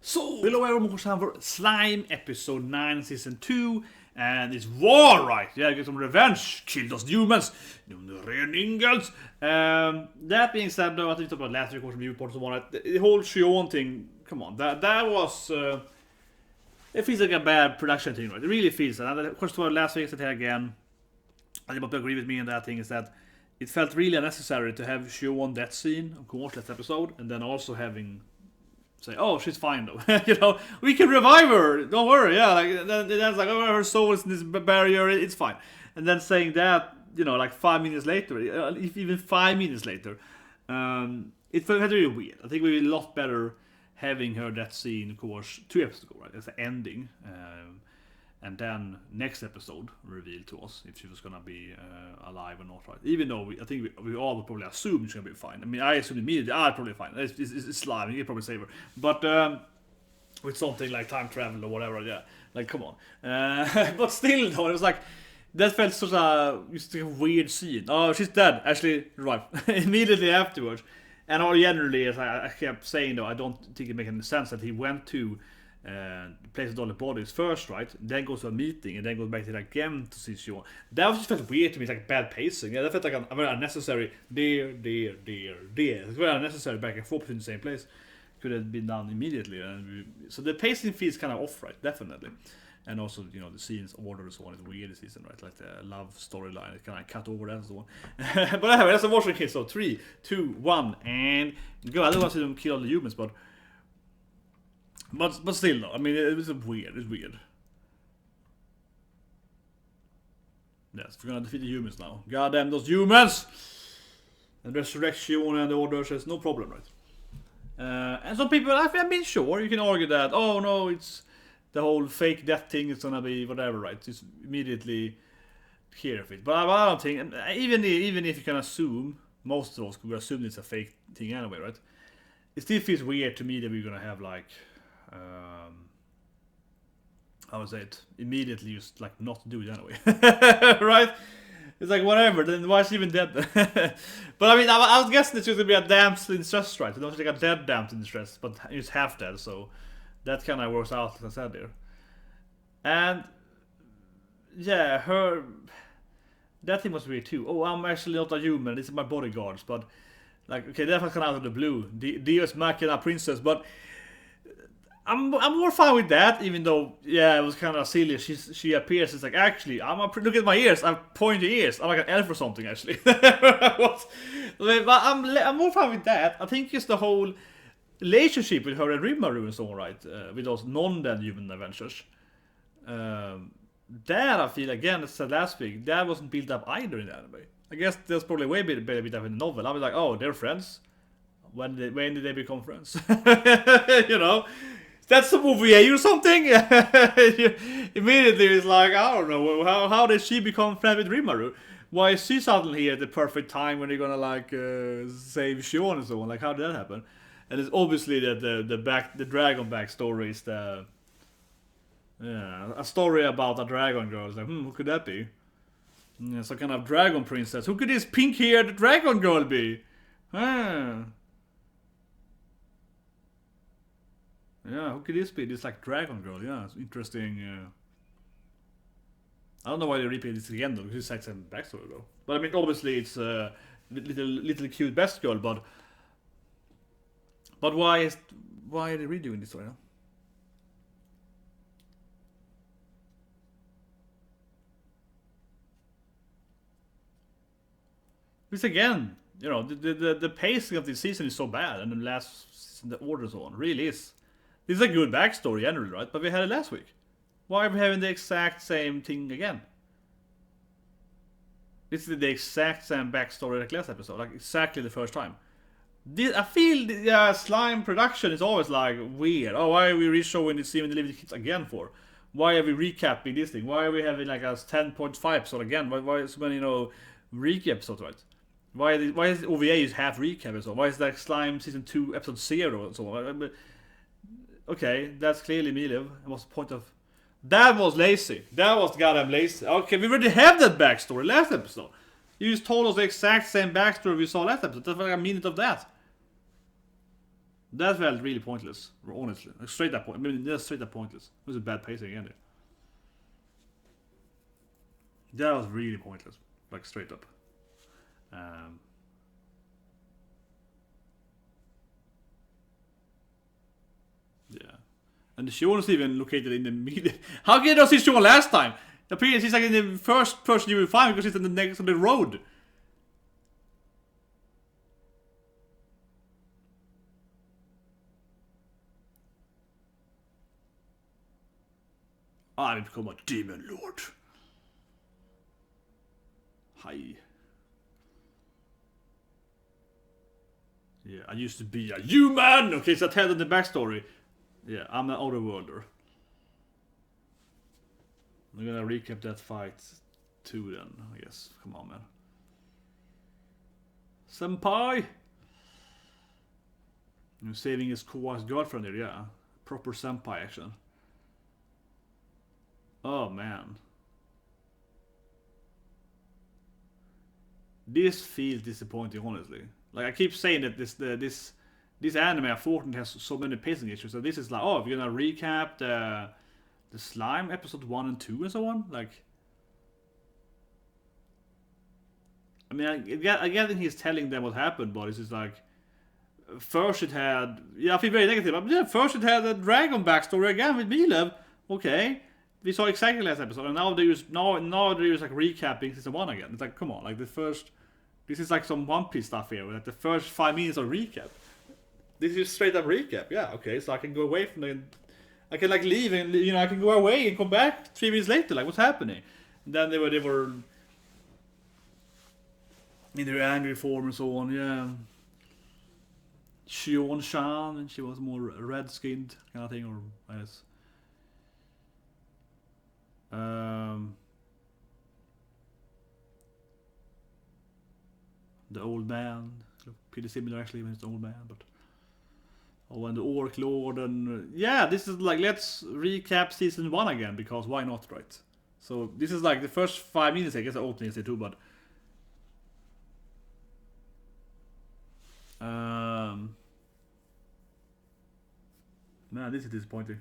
So, hello everyone, more time for Slime episode 9 season 2. And it's war, right? Yeah, get some revenge. Kill those humans. That being said, though, I think about last week or some viewports and one. The whole Shion thing, come on, that was. It feels like a bad production thing, right? It really feels that. And of course, last week I said here again. I think you agree with me on that thing is that it felt really unnecessary to have Shion that scene, of course, last episode, and then also having. Say, oh, she's fine though. You know, we can revive her. Don't worry. Yeah, like that's like, oh, her soul is in this barrier. It's fine. And then saying that, you know, like 5 minutes later, if even 5 minutes later, it felt really weird. I think we'd be a lot better having her that scene, of course, 2 episodes ago, right? As the ending, and then next episode revealed to us if she was gonna be alive or not, right? Even though I think we all would probably assume she's gonna be fine. I mean, I assumed immediately, probably fine. It's slime, you can probably save her. But with something like time travel or whatever, yeah, like come on. But still, though, it was like that felt such a weird scene. Oh, she's dead. Actually, right. Immediately afterwards, and all generally, as I kept saying, though, I don't think it makes any sense that he went to. Places all the bodies first, right? Then goes to a meeting and then goes back to it again to see Shion. That just felt weird to me. It's like bad pacing. Yeah, that felt like a very unnecessary. It's very unnecessary back and forth between the same place. Could have been done immediately. So the pacing feels kind of off, right? Definitely. And also, you know, the scenes order and so on is weird this season, right? Like the love storyline, it kind of cut over that and so on. But anyway, that's a watching case. So 3, 2, 1, and go. I don't want to see them kill all the humans, but still, though, I mean, it was weird. It's weird. Yes, we're gonna defeat the humans now. God damn those humans! And resurrection and the order says no problem, right? And some people, I've been sure, you can argue that, oh no, it's the whole fake death thing is gonna be whatever, right? Just immediately care of it. But I don't think, even if you can assume, most of us could assume it's a fake thing anyway, right? It still feels weird to me that we're gonna have like. I would say it immediately just like not do it anyway. Right? It's like whatever, then why is she even dead? But I mean, I was guessing it's just gonna be a damsel in distress, right? It's not like a dead damsel in distress, but it's half dead, so that kind of works out, as I said there. And yeah, that thing was weird too. Oh, I'm actually not a human, this is my bodyguards, but like, okay, that was kind of out of the blue. Dios Machina princess, but I'm more fine with that, even though, yeah, it was kind of silly. She appears, it's like, actually, look at my ears, I have pointy ears, I'm like an elf or something, actually. But I'm more fine with that. I think it's the whole relationship with her and Rimuru and so on, right? With those non-dead human adventures. That, I feel, again, as I said last week, that wasn't built up either in the anime. I guess there's probably way better built up in the novel. I was like, oh, they're friends? When did they become friends? You know? That's the movie or something. Immediately it's like, I don't know, how did she become friends with Rimuru? Why is she suddenly here at the perfect time when they're gonna like save Shion and so on? Like, how did that happen? And it's obviously that the dragon backstory is a story about a dragon girl. It's like, who could that be? Yeah, some kind of dragon princess. Who could this pink-haired dragon girl be? Yeah, who could this be? This like dragon girl, yeah, it's interesting. I don't know why they repeat this again though, because it's like some backstory though. But I mean, obviously it's a little cute best girl, but why are they redoing this story now? Because again, you know, the pacing of this season is so bad, and the last season, the order so on, really is. This is a good backstory generally, right? But we had it last week. Why are we having the exact same thing again? This is the exact same backstory like last episode, like exactly the first time. I feel the slime production is always like weird. Oh, why are we re-showing this scene in the Living Kids again for? Why are we recapping this thing? Why are we having like a 10.5 episode again? Why so many, you know, recap episodes, right? Why is OVA is half recap and so on? Why is that Slime season 2 episode 0 and so on? Okay, that's clearly Miliv. What's the point of... That was lazy. That was goddamn lazy. Okay, we already have that backstory last episode. You just told us the exact same backstory we saw last episode. That's like a minute of that. That felt really pointless, honestly. Like straight up, I mean, just straight up pointless. It was a bad pacing again. That was really pointless, like straight up. Yeah, and the Shion is even located in the middle. How can you see Shion last time? Apparently, she's like in the first person you will find because she's in the next on the road. I become a demon lord. Hi. Yeah, I used to be a human! Okay, so I tell them the backstory. Yeah, I'm an outer worlder. I'm gonna recap that fight too then, I guess. Come on, man. Senpai! You're saving his Kawa's girlfriend there, yeah. Proper senpai action. Oh, man. This feels disappointing, honestly. Like, I keep saying that this anime, unfortunately, has so many pacing issues. So this is like, oh, we're gonna recap the slime episode 1 and 2 and so on. Like, I mean, I get that he's telling them what happened, but it's just like, first it had, yeah, I feel very negative. But yeah, first it had a dragon backstory again with Milev. Okay, we saw exactly last episode, and now they're just like recapping season 1 again. It's like, come on, like the first. This is like some One Piece stuff here, like the first 5 minutes of recap. This is straight up recap, yeah, okay, so I can go away from the... I can like leave and, you know, I can go away and come back 3 minutes later, like what's happening? And then they were in their angry form and so on, yeah. Shion-chan, and she was more red-skinned kind of thing, or I guess. The old man, pretty similar actually when it's the old man, but oh, and the Orc Lord, and yeah, this is like, let's recap season 1 again, because why not, right? So this is like the first 5 minutes, I guess, the opening is too, but man, this is disappointing.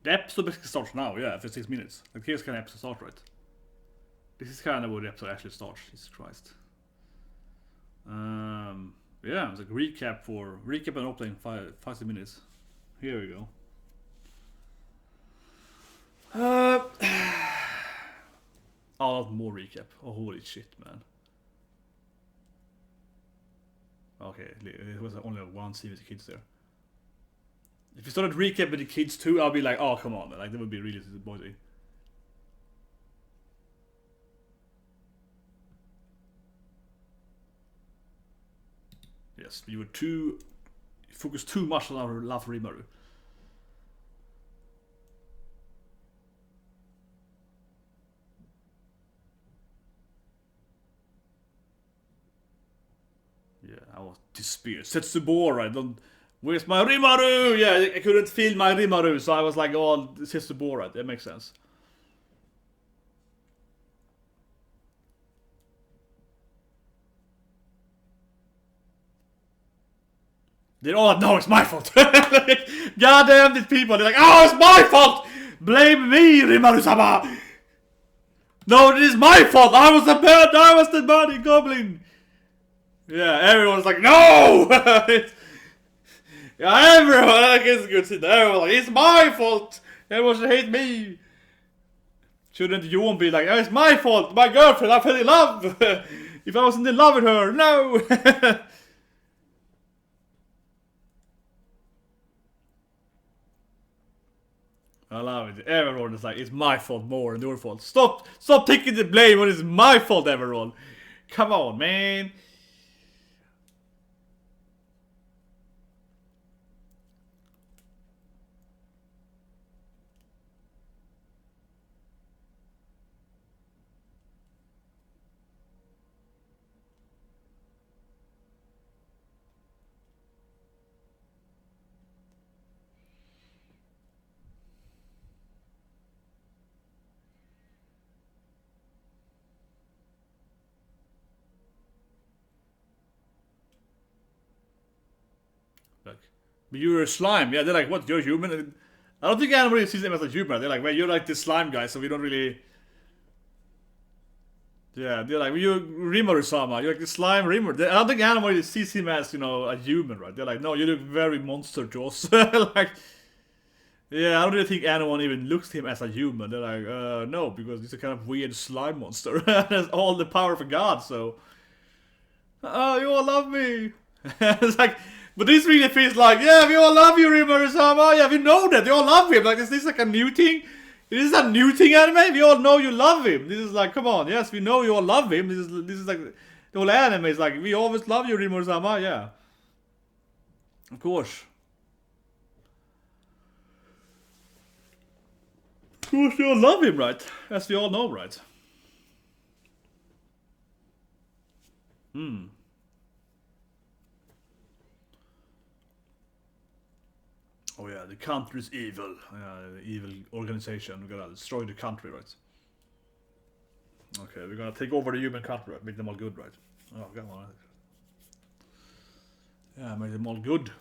The episode basically starts now, yeah, after 6 minutes. Like, here's kind of episode start, right? This is kind of where the episode actually starts, Jesus Christ. Yeah, it's like recap and opening 5 minutes. Here we go. Oh, more recap. Oh, holy shit, man. Okay, it was only one scene with the kids there. If you started recap with the kids too, I'll be like, oh, come on, man. Like, that would be really disappointing. Yes, you focused too much on our love for Rimuru. Yeah, I was despair. Setsubora, where's my Rimuru? Yeah, I couldn't feel my Rimuru, so I was like, oh, Setsubora. That makes sense. They're all, no, it's my fault. Like, goddamn these people. They're like, oh, it's my fault. Blame me, Rimuru-sama. No, it is my fault. I was the bad goblin. Yeah, everyone's like, no. Yeah, everyone. I guess it's good to see that. Everyone's like, it's my fault. Everyone should hate me. Shouldn't you be like, oh, it's my fault. My girlfriend, I fell in love. If I wasn't in love with her, no. I love it. Everyone is like, it's my fault more than your fault. Stop taking the blame when it's my fault, everyone. Come on, man. Like, but you're a slime. Yeah, they're like, what? You're human? And I don't think anybody sees them as a human. They're like, well, you're like this slime guy, so we don't really. Yeah, they're like, well, you're Rimuru-sama. You're like the slime Rimuru. I don't think anybody sees him as, you know, a human, right? They're like, no, you look very monster jaws. Like, yeah, I don't really think anyone even looks at him as a human. They're like, no, because he's a kind of weird slime monster. Has all the power of a god, so. Oh, you all love me. It's like, but this really feels like, yeah, we all love you, Rimuru-sama. Yeah, we know that. We all love him. Like, is this like a new thing? This is a new thing, anime. We all know you love him. This is like, come on, yes, we know you all love him. This is like the whole anime is like, we always love you, Rimuru-sama. Yeah, of course. Of course, we all love him, right? As we all know, right? Oh yeah, the country's evil. The evil organization. We're gonna destroy the country, right? Okay, we're gonna take over the human country, right? Make them all good, right? Oh, come on. Yeah, make them all good.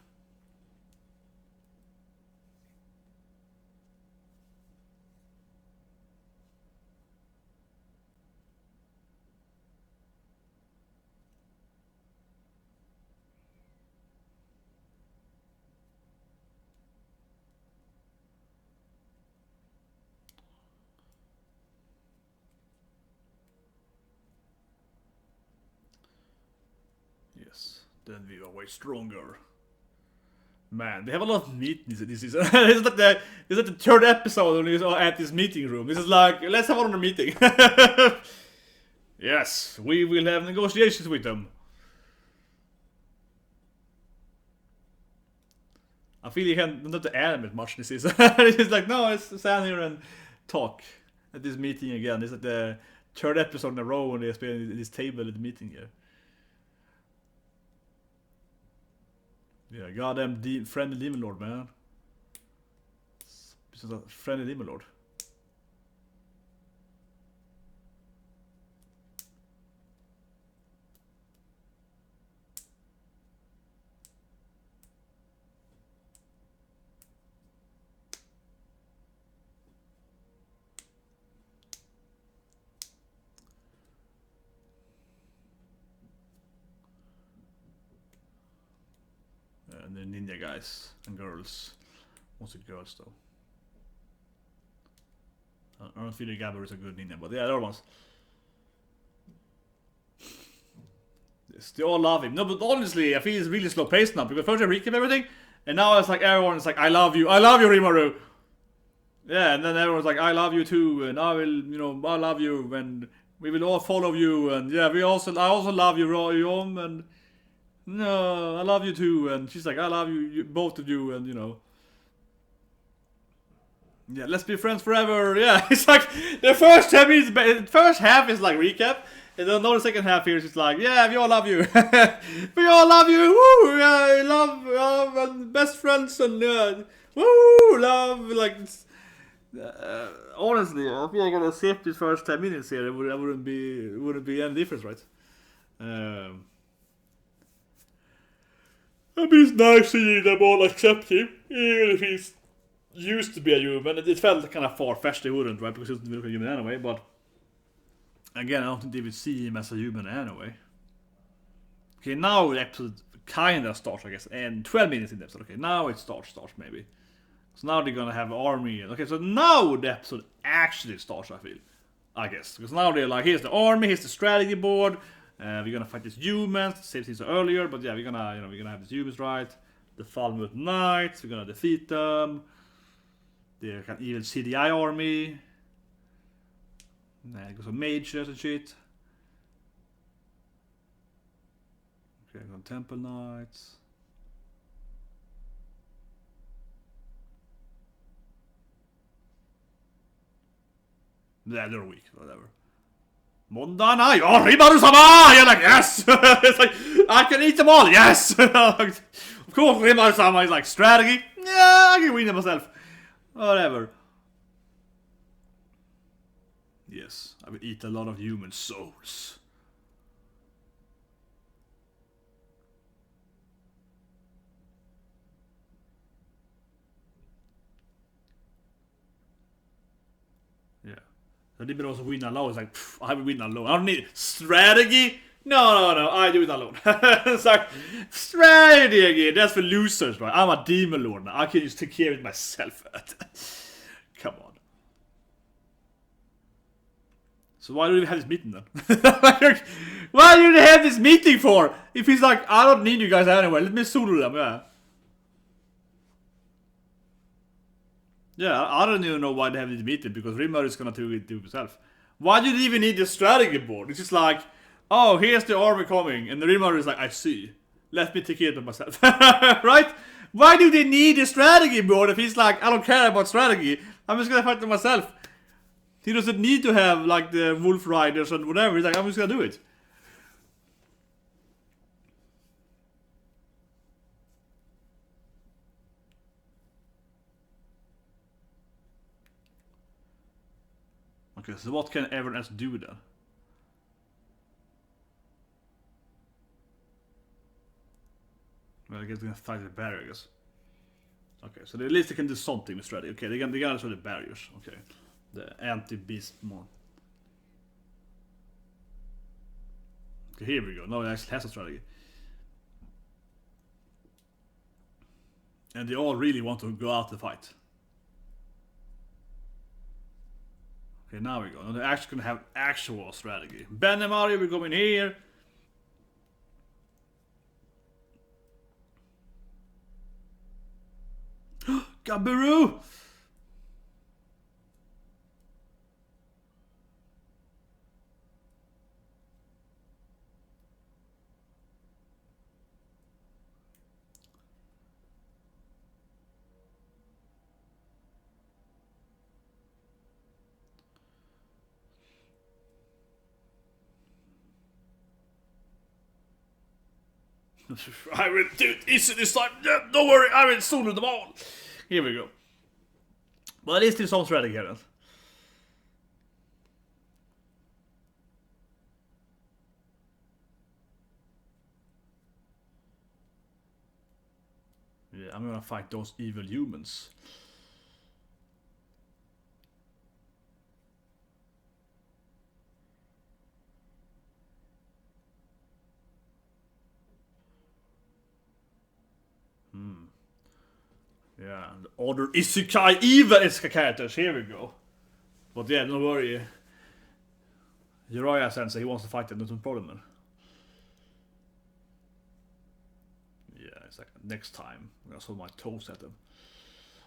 Yes, then we are way stronger. Man, they have a lot of meetings in this season. It's like the third episode when we're at this meeting room. This is like, let's have another meeting. Yes, we will have negotiations with them. I feel you can't not to animate much this season. It's just like, no, let's stand here and talk at this meeting again. It's like the third episode in a row when they're spending this table at the meeting here. Yeah, goddamn friendly demon lord, man. This is a friendly demon lord. And the ninja guys and girls. Mostly girls though. I don't feel like Gabber is a good ninja, but yeah, the other ones. Yes, they all love him. No, but honestly, I feel it's really slow paced now because first I recap everything, and now it's like everyone's like, I love you, Rimuru. Yeah, and then everyone's like, I love you too, and I will, you know, I love you, and we will all follow you, and yeah, I also love you, Yom, and no, I love you too, and she's like, I love you, both of you, and you know. Yeah, let's be friends forever. Yeah, it's like the first 10 minutes, the first half is like recap, and then the second half here is just like, yeah, we all love you. We all love you. Woo! Yeah, love, and best friends, and woo, love. Like, honestly, I feel like I'm gonna skip these first 10 minutes here. It wouldn't be any difference, right? I mean, it's nice seeing them all accept him, even if he's used to be a human. It felt kind of far-fetched they wouldn't, right? Because he doesn't look like a human anyway, but again, I don't think they would see him as a human anyway. Okay, now the episode kinda starts, I guess, and 12 minutes in the episode. Okay, now it starts maybe. So now they're gonna have army. Okay, so now the episode actually starts, I feel. I guess. Because now they're like, here's the army, here's the strategy board. We're gonna fight these humans, same things earlier, but yeah, we're gonna have these humans, right? The Falmouth Knights, we're gonna defeat them. They're kind of evil CDI army. Nah, it goes on mages and shit. Okay, on Temple Knights. Yeah, they're weak, whatever. Mondana, oh, Rimuru-sama! You're like, yes! It's like, I can eat them all, yes! Of course, Rimuru-sama is like, strategy? Yeah, I can win them myself. Whatever. Yes, I will eat a lot of human souls. So they also win alone. It's like, I will win alone. I don't need strategy. No, I do it alone. It's like, strategy again. That's for losers, right? I'm a demon lord now. I can just take care of it myself. Come on. So why do we have this meeting then? Why do they have this meeting for? If he's like, I don't need you guys anyway. Let me solo them, yeah. Yeah, I don't even know why they have this meeting, because Rimuru is gonna do it himself. Why do you even need the strategy board? It's just like, oh, here's the army coming, and the Rimuru is like, I see. Let me take care of myself. Right? Why do they need a strategy board if he's like, I don't care about strategy, I'm just gonna fight them myself. He doesn't need to have like the wolf riders and whatever. He's like, I'm just gonna do it. Okay, so what can everyone else do then? Well, I guess they're gonna fight the barrier, I guess. Okay, so at least they can do something with strategy. Okay, they gotta destroy the barriers. Okay. The anti-beast mon. Okay, here we go. Now it actually has a strategy. And they all really want to go out to fight. Okay, now we go. Now they're actually gonna have actual strategy. Ben and Mario will go in here. Gabiru! I will do it easy this time. Yeah, don't worry, I will solo them all. Here we go. Well, at least there's some strategy here then. Yeah, I'm gonna fight those evil humans. Yeah, the other Isekai evil characters. Here we go. But yeah, don't worry. Jiraiya sensei, he wants to fight them, that's no problem then. Yeah, it's like next time I'm gonna hold my toes at them.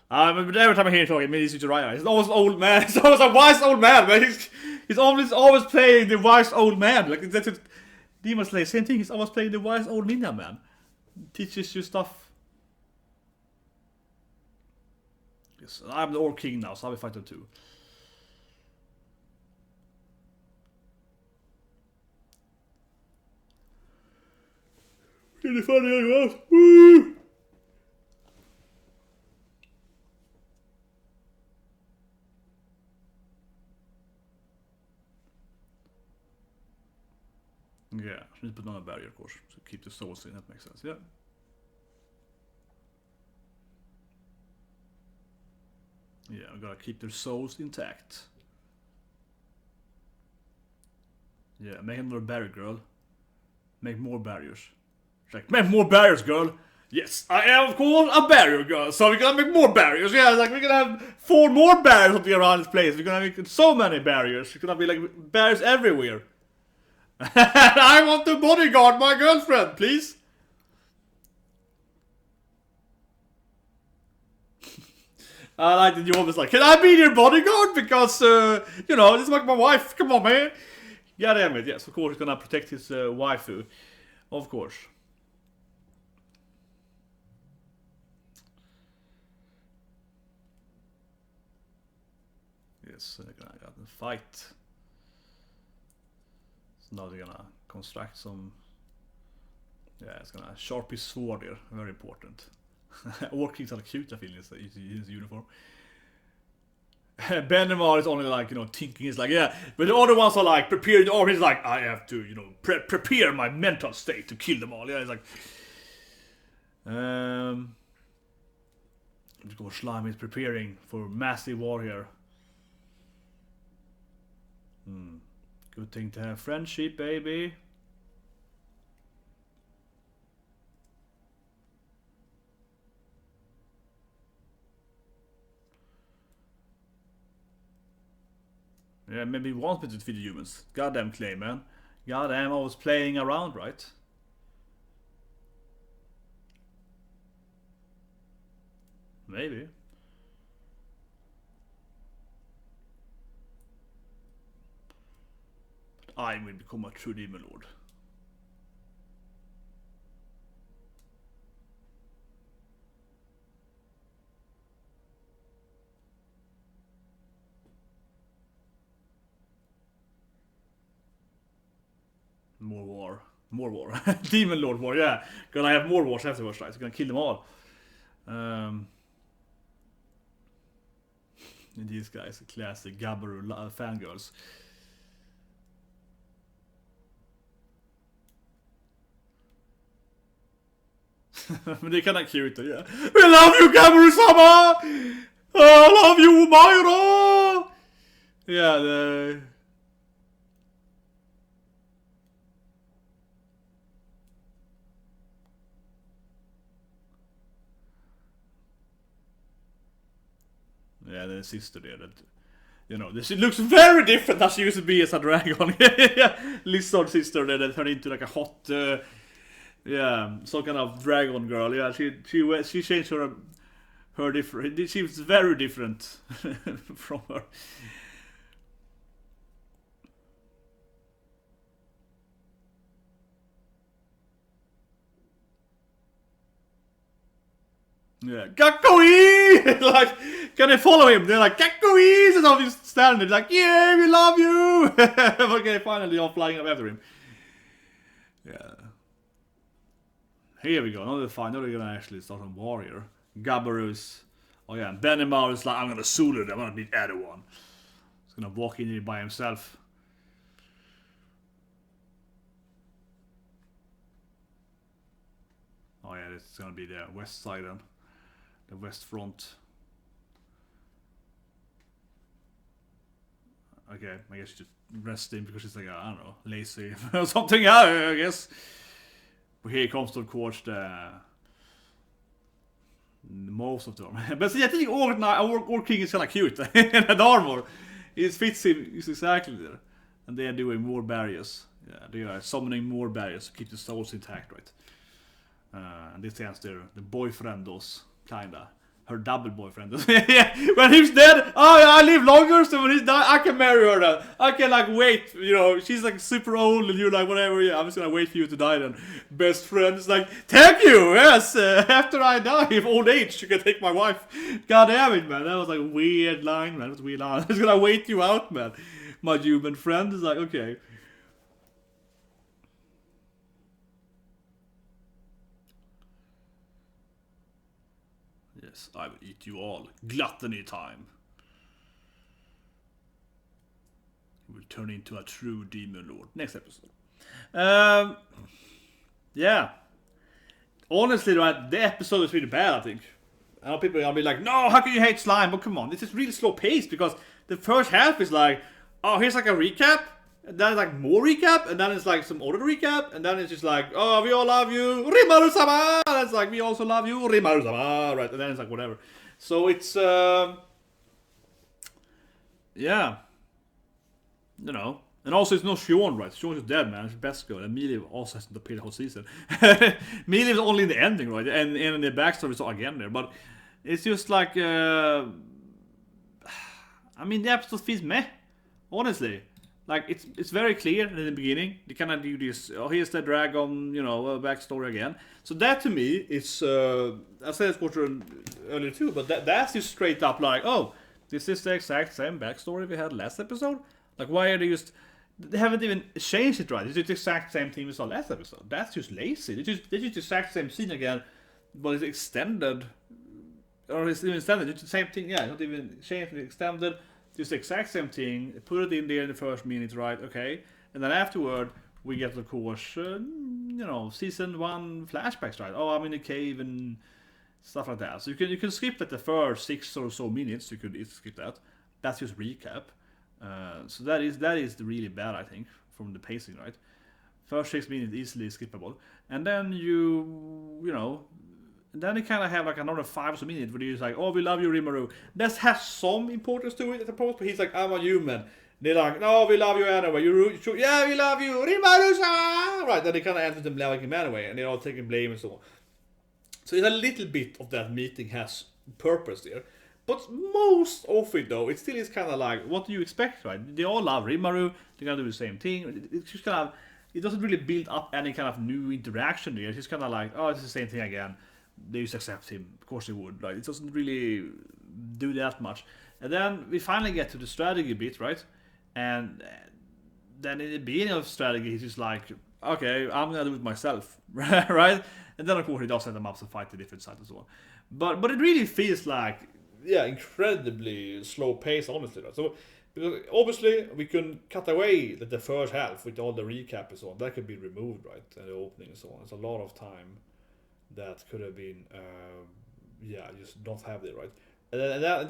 But every time I hear him talking, maybe it's Jiraiya. He's always an old man. He's always a wise old man, man. He's always playing the wise old man. Like that's what Demon Slayer, same thing. He's always playing the wise old ninja man. Teaches you stuff. Yes, I'm the Orc King now, so I'll be fighting too. Really funny, woo! Yeah, she needs to put on a barrier, of course, to keep the souls in. That makes sense. Yeah. Yeah, we gotta keep their souls intact. Yeah, make another barrier, girl. Make more barriers. It's like, make more barriers, girl. Yes, I am, of course, a barrier girl. So we're gonna make more barriers. Yeah, like we're gonna have 4 more barriers up around this place. We're gonna make so many barriers. It's gonna be like barriers everywhere. I want to bodyguard my girlfriend, please. I like that you always like, can I be your bodyguard? Because, you know, this is like my wife. Come on, man. Yeah, damn it. Yes, of course, he's gonna protect his waifu. Of course. Yes, they're gonna go and fight. So now they're gonna construct some. Yeah, it's gonna sharp his sword here. Very important. Orc King's kind of cute, I feel, in his uniform. Benamar is only like, you know, thinking. He's like, yeah. But the other ones are like, prepare the army. He's like, I have to, you know, prepare my mental state to kill them all. Yeah, it's like. Of course, Slime is preparing for massive war here. Good thing to have friendship, baby. Yeah, maybe he wants me to defeat the humans. Goddamn clay, man. Goddamn, I was playing around, right? Maybe. But I will become a true demon lord. More war. More war. Demon Lord war, yeah. Gonna have more wars afterwards, right? So gonna kill them all. And these guys, classic Gabaru fangirls. Men det är kinda cute, yeah. We love you, Gabaru-sama! I love you, Mayura! Yeah, yeah, the sister there that, you know, she looks very different as she used to be as a dragon. Yeah, Lizard's sister there that turned into like a hot, yeah, some kind of dragon girl. Yeah, she changed her different. She was very different from her. Yeah, Gakoi! Like, can they follow him? They're like, Gakoi! And all these standing, like, yeah, we love you! Okay, finally, all flying up after him. Yeah. Here we go, another fight. Now they're gonna actually start on warrior. Gabaru's. Oh yeah, Benimar is like, I'm gonna Zulu them, I'm gonna beat everyone. He's gonna walk in here by himself. Oh yeah, it's gonna be the west side then. The west front. Okay, I guess she's just resting because she's like, I don't know, lazy or something, I guess. But here comes of course the most of them. But see, I think Orc King is kinda cute in that armor. It fits him exactly there. And they are doing more barriers. Yeah, they are summoning more barriers to keep the souls intact, right? And this ends there, the boyfriend does, kinda. Her double boyfriend does. Yeah, when he's dead, oh, I live longer, so when he's dead, I can marry her then. I can like wait, you know, she's like super old and you're like, whatever, yeah, I'm just gonna wait for you to die then. Best friend is like, thank you, yes, after I die of old age, you can take my wife. God damn it, man, that was like a weird line, man, that was a weird line. I'm just gonna wait you out, man. My human friend is like, okay. Yes, I will eat you all. Gluttony time. He will turn into a true demon lord. Next episode. Yeah. Honestly, right, the episode is really bad, I think. I know people are gonna be like, no, how can you hate slime? But come on, this is really slow paced because the first half is like, oh, here's like a recap. And then it's like more recap, and then it's like some other recap, and then it's just like, oh, we all love you, Rimuru-sama! And it's like, we also love you, Rimuru-sama! Right, and then it's like, whatever. So it's, yeah. You know. And also it's no Shion, right? Shion is dead, man. It's best girl. And Mealy also hasn't appeared the whole season. Mealy was only in the ending, right? And in the backstory it's again there. But it's just like, I mean, the episode feels meh. Honestly. Like, it's very clear in the beginning. They kind of do this, oh, here's the dragon, you know, backstory again. So that to me is, I said it's earlier too, but that's just straight up like, oh, this is the exact same backstory we had last episode? Like, why are they just, they haven't even changed it right. It's just the exact same thing we saw last episode. That's just lazy. They just the exact same scene again, but it's extended. Or it's even extended, it's the same thing, yeah, not even changed, it's extended. Just the exact same thing, put it in there in the first minute, right, okay. And then afterward, we get, of course, you know, season 1 flashbacks, right? Oh, I'm in a cave and stuff like that. So you can skip like the first 6 or so minutes, you could skip that. That's just recap. So that is really bad, I think, from the pacing, right? First 6 minutes easily skippable, and then then they kind of have like another 5 minutes where he's like, "Oh, we love you, Rimuru." That has some importance to it, I suppose, but he's like, "I'm a human." They're like, "No, we love you anyway. Yeah, we love you, Rimuru-san!" Right? Then they kind of answer them loving him anyway, and they're all taking blame and so on. So it's a little bit of that meeting has purpose there. But most of it, though, it still is kind of like, what do you expect, right? They all love Rimuru, they're gonna do the same thing. It's just kind of, it doesn't really build up any kind of new interaction there. It's just kind of like, oh, it's the same thing again. They just accept him. Of course they would, right? It doesn't really do that much. And then we finally get to the strategy bit, right? And then in the beginning of strategy, he's just like, okay, I'm gonna do it myself, right? And then of course he does set them up to fight the different sides and so on. But it really feels like, yeah, incredibly slow pace, honestly. Right? So because obviously we can cut away the first half with all the recap and so on. That could be removed, right? And the opening and so on. It's a lot of time that could have been, just not have it, right? And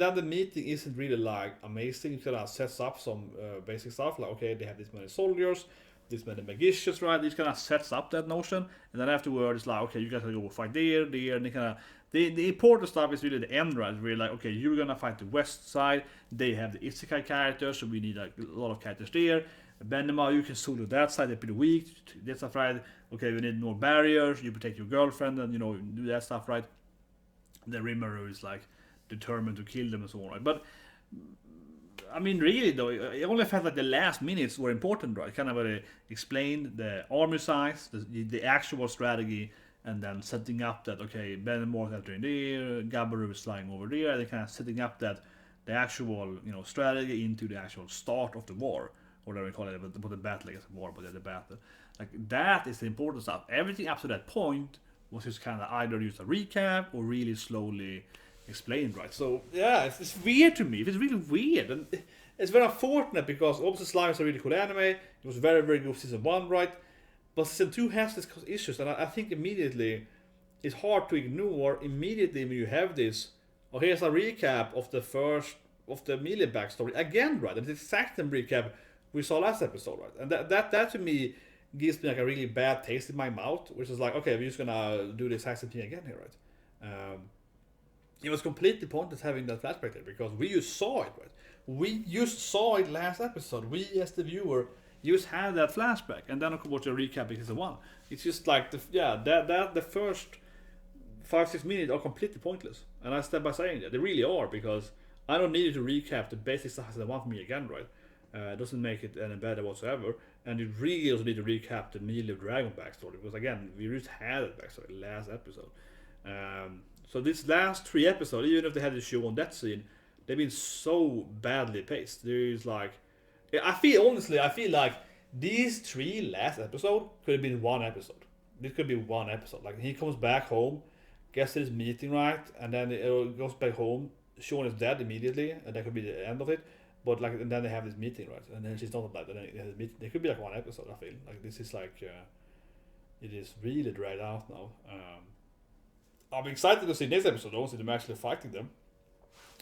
then the meeting isn't really like amazing. It kind of sets up some basic stuff like, okay, they have this many soldiers, this many magicians, right? This kind of sets up that notion, and then afterwards it's like, okay, you guys gotta go fight there, and they kind of the important stuff is really the end, right? We're like, okay, you're gonna fight the west side. They have the Isekai characters, so we need like a lot of characters there. Benema, you can solo that side, that'd be weak. That stuff, right? Okay, we need more barriers. You protect your girlfriend, and do that stuff, right? The Rimuru is like determined to kill them and so on, right? But I mean, really though, it only felt like the last minutes were important, right? Kind of explained the army size, the actual strategy, and then setting up that, okay, Benmore after in there, Gabaru is flying over there, and kind of setting up that the actual strategy into the actual start of the war, or whatever we call it, but the battle is a war, but the battle. Like that is the important stuff. Everything up to that point was just kind of either just a recap or really slowly explained, right? So yeah, it's weird to me. It's really weird, and it's very unfortunate because obviously Slime is a really cool anime. It was very, very good season 1, right? But season 2 has these issues, and I think immediately it's hard to ignore. Immediately when you have this, here's a recap of the first of the Melee backstory again, right? And it's the exact same recap we saw last episode, right? And that to me gives me like a really bad taste in my mouth, which is like, okay, we're just gonna do the exact same thing again here, right? It was completely pointless having that flashback there because we just saw it, right? We just saw it last episode. We, as the viewer, just had that flashback, and then of course the recap is season 1. It's just like the first 5-6 minutes are completely pointless, and I start by saying that they really are, because I don't need to recap the basic stuff season 1 for me again, right? It doesn't make it any better whatsoever, and you really also need to recap the Melee Dragon backstory, because again, we just had that backstory last episode. So these last 3 episodes, even if they had to show on that scene, they've been so badly paced. There's like, I feel like these 3 last episodes could have been 1 episode. This could be 1 episode. Like he comes back home, gets his meeting right, and then it goes back home. Sean is dead immediately, and that could be the end of it. But like, and then they have this meeting, right? And then she's not alive. And then they have this meeting. It could be like 1 episode. I feel like this is like, it is really dragged out now. I'm excited to see next episode, though, see them actually fighting them.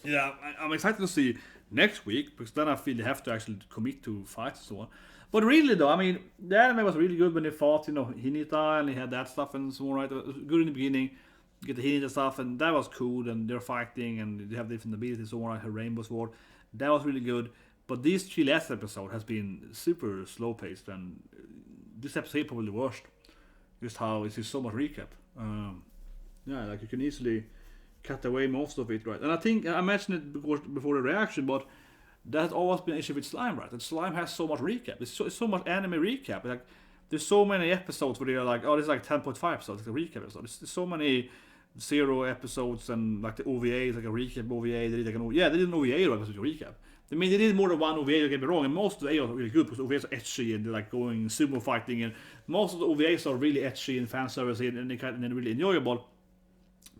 Yeah, I'm excited to see next week, because then I feel they have to actually commit to fights and so on. But really, though, I mean, the anime was really good when they fought, Hinata, and they had that stuff and so on, right? It was good in the beginning, get the Hinata stuff, and that was cool, and they're fighting, and they have different abilities and so on, like her Rainbow Sword. That was really good. But these 3 last episodes has been super slow-paced, and this episode probably the worst. Just how it's just so much recap. Yeah, like you can easily cut away most of it, right? And I think I mentioned it before the reaction, but that has always been an issue with Slime, right? That Slime has so much recap. It's so much anime recap. Like there's so many episodes where they're like, oh, this is like 10.5 episodes, like a recap episode. There's so many 0 episodes, and like the OVA is like a recap OVA. They did like they did an OVA episode to recap. I mean, they did more than 1 OVA, don't get me wrong, and most of the OVAs are really good because OVAs are etchy and they're like going sumo fighting, and most of the OVAs are really etchy and fan service and they're really enjoyable.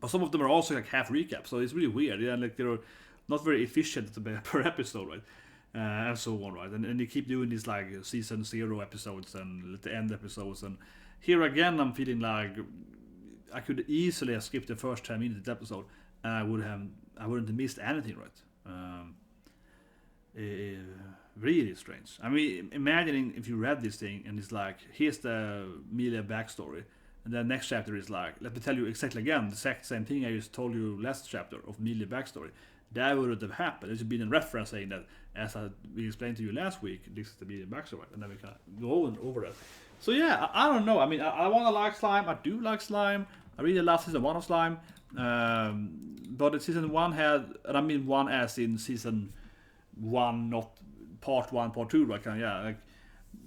But some of them are also like half recap, so it's really weird. Yeah, like they're not very efficient per episode, right? And so on, right? And they keep doing these like season 0 episodes and the end episodes. And here again, I'm feeling like I could easily have skipped the first 10 minutes of the episode, and I wouldn't have missed anything, right? Really strange. I mean, imagining if you read this thing and it's like, here's the Milia backstory, and then next chapter is like, let me tell you exactly again the exact same thing I just told you last chapter of Milia backstory. That wouldn't have happened. There should be a reference saying that, as we explained to you last week, this is the Milia backstory, and then we can go over that. So yeah, I don't know. I mean, I want to like Slime. I do like Slime. I really love season 1 of Slime. But the season 1 had, and I mean 1 as in season 1, not part 1, part 2, right? Yeah, like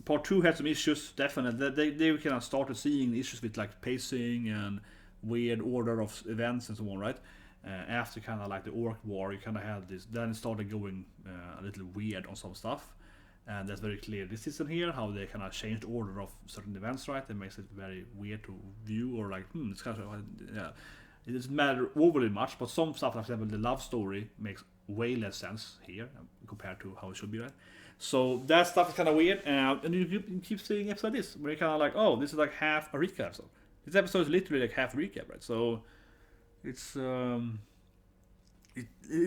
part 2 had some issues, definitely. They kind of started seeing issues with like pacing and weird order of events and so on, right? After kind of like the Orc War, you kind of had this. Then it started going a little weird on some stuff, and that's very clear this season here. How they kind of changed the order of certain events, right? It makes it very weird to view, or like, it's kind of yeah. It doesn't matter overly much, but some stuff, for example, the love story makes way less sense here compared to how it should be, right? So that stuff is kind of weird, and you keep seeing episodes like this, where you're kind of like, oh, this is like half a recap episode. This episode is literally like half a recap, right? So it's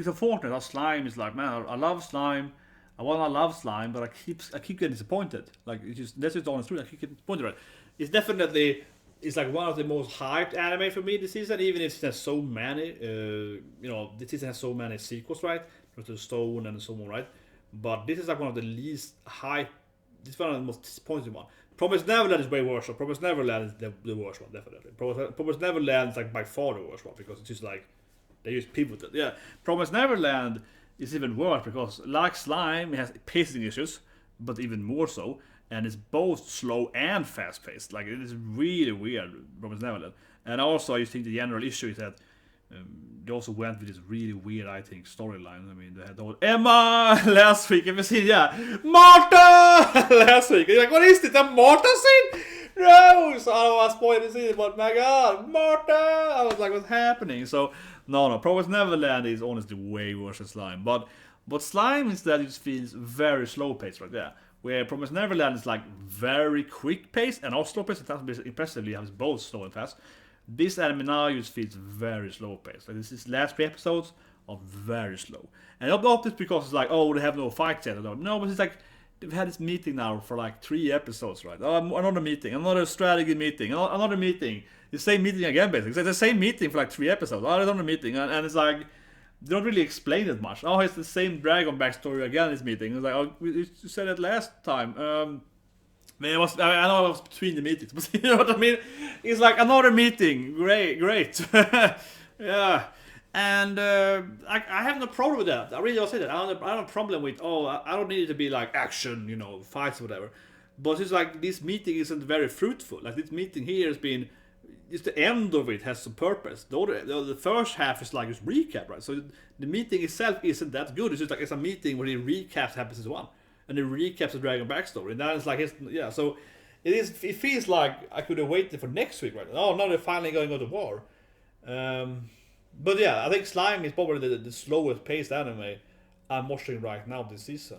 unfortunate how Slime is like, man, I love Slime, I love Slime, but I keep getting disappointed. Like, it's just, that's just the honest truth. I keep getting disappointed, right? It's definitely. It's like one of the most hyped anime for me this season, even if it has so many, this season has so many sequels, right? There's Stone and so on, right? But this is like one of the least hype, this is one of the most disappointing one. Promised Neverland is way worse, so Promised Neverland is the worst one, definitely. Promised Neverland is like by far the worst one, because it's just like, they just pivoted. Yeah, Promised Neverland is even worse, because like Slime, it has pacing issues, but even more so. And it's both slow and fast-paced. Like, it is really weird, Promised Neverland. And also, I think the general issue is that they also went with this really weird, I think, storyline. I mean, they had the whole Emma last week. Have you seen? Yeah, Marta last week. You're like, what is this? A Marta scene? No! So I don't want to spoil the scene, but my God, Marta! I was like, what's happening? So, no, Promised Neverland is honestly way worse than Slime. But Slime instead just feels very slow-paced right there. Where Promised Neverland is like very quick pace and also slow pace. It's impressively has both slow and fast. This anime now just feels very slow pace. Like, this last 3 episodes are very slow. And not just because it's like, oh, they have no fights yet. No, but it's like they've had this meeting now for like 3 episodes, right? Oh, another meeting, another strategy meeting, another meeting. The same meeting again, basically. It's like the same meeting for like 3 episodes. Another meeting, and it's like. They don't really explain it much. Oh, it's the same dragon backstory again. This meeting. It's like, oh, you said it last time. I know it was between the meetings, but you know what I mean. It's like another meeting. Great. Yeah, and I have no problem with that. I really don't say that. I don't have a problem with. Oh, I don't need it to be like action, fights or whatever. But it's like this meeting isn't very fruitful. Like, this meeting here has been. Just the end of it has some purpose. The first half is like just recap, right? So the meeting itself isn't that good. It's just like it's a meeting where he recaps episode 1 and he recaps the dragon backstory. And then it's like so it feels like I could have waited for next week, right? Oh, now they're finally going to war. But yeah, I think Slime is probably the slowest paced anime I'm watching right now this season,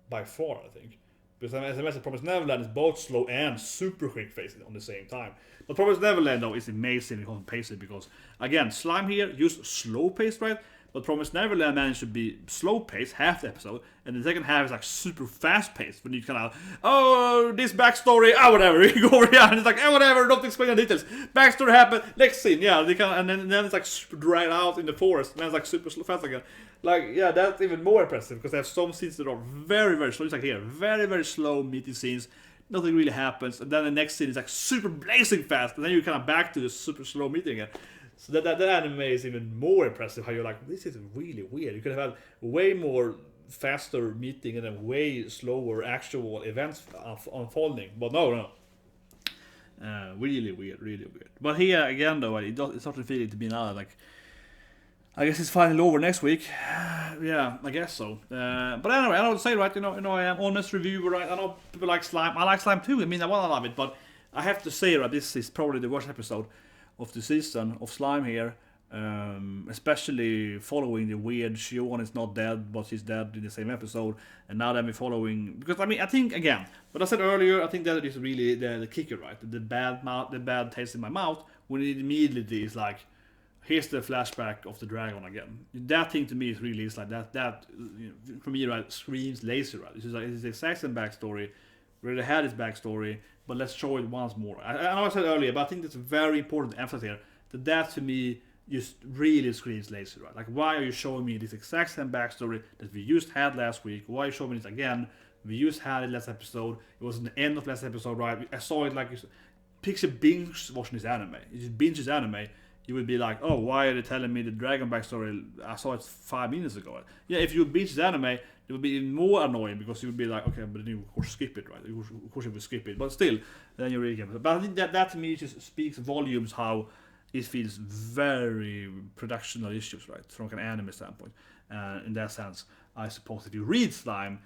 by far, I think. Because as I mentioned, Promised Neverland is both slow and super quick paced on the same time. But Promised Neverland, though, is amazing in pacing because, again, Slime here used slow paced, right? But Promised Neverland managed to be slow paced half the episode, and the second half is like super fast paced when you kind of, oh, this backstory, whatever, you go over here, and it's like, whatever, don't explain the details. Backstory happened, next scene, yeah, they can, and then it's like super dragged out in the forest, and then it's like super slow fast again. Like, yeah, that's even more impressive because they have some scenes that are very, very slow. It's like here, very, very slow meaty scenes. Nothing really happens, and then the next scene is like super blazing fast, and then you're kind of back to the super slow meeting again. So that anime is even more impressive. How you're like, this is really weird. You could have had way more faster meeting and then way slower actual events unfolding. But no. Really weird. But here again, though, it started feeling to be now like, I guess it's finally over next week. Yeah, I guess so. But anyway, I don't say, right, I am honest reviewer, right? I know people like Slime. I like Slime too. I mean, I want to love it, but I have to say, right, this is probably the worst episode of the season of Slime here. Especially following the weird Shion is not dead, but she's dead in the same episode. And now then we're following, because I mean, I think again, what I said earlier, I think that is really the kicker, right? The bad taste in my mouth, when it immediately is like, here's the flashback of the dragon again. That thing to me is really is like that for me, right, screams lazy, right? It's the exact same backstory. We already had his backstory, but let's show it once more. I know I said earlier, but I think that's very important to emphasize here. That to me just really screams lazy, right? Like, why are you showing me this exact same backstory that we just had last week? Why are you showing me this again? We just had it last episode. It was the end of last episode, right? I saw it like, picture binge watching this anime. You just binge this anime, you would be like, oh, why are they telling me the dragon backstory? I saw it 5 minutes ago. Yeah, if you binge this anime, it would be even more annoying because you would be like, okay, but then you of course skip it, right? Of course you would skip it, but still, then you really get. But I think that to me just speaks volumes how it feels very productional issues, right, from an anime standpoint. In that sense, I suppose if you read Slime,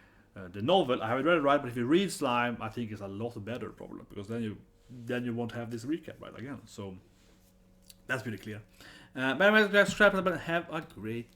the novel, I haven't read it, right, but if you read Slime, I think it's a lot better problem because then you won't have this recap right again. So that's pretty clear. But anyway, let's wrap it up and have a great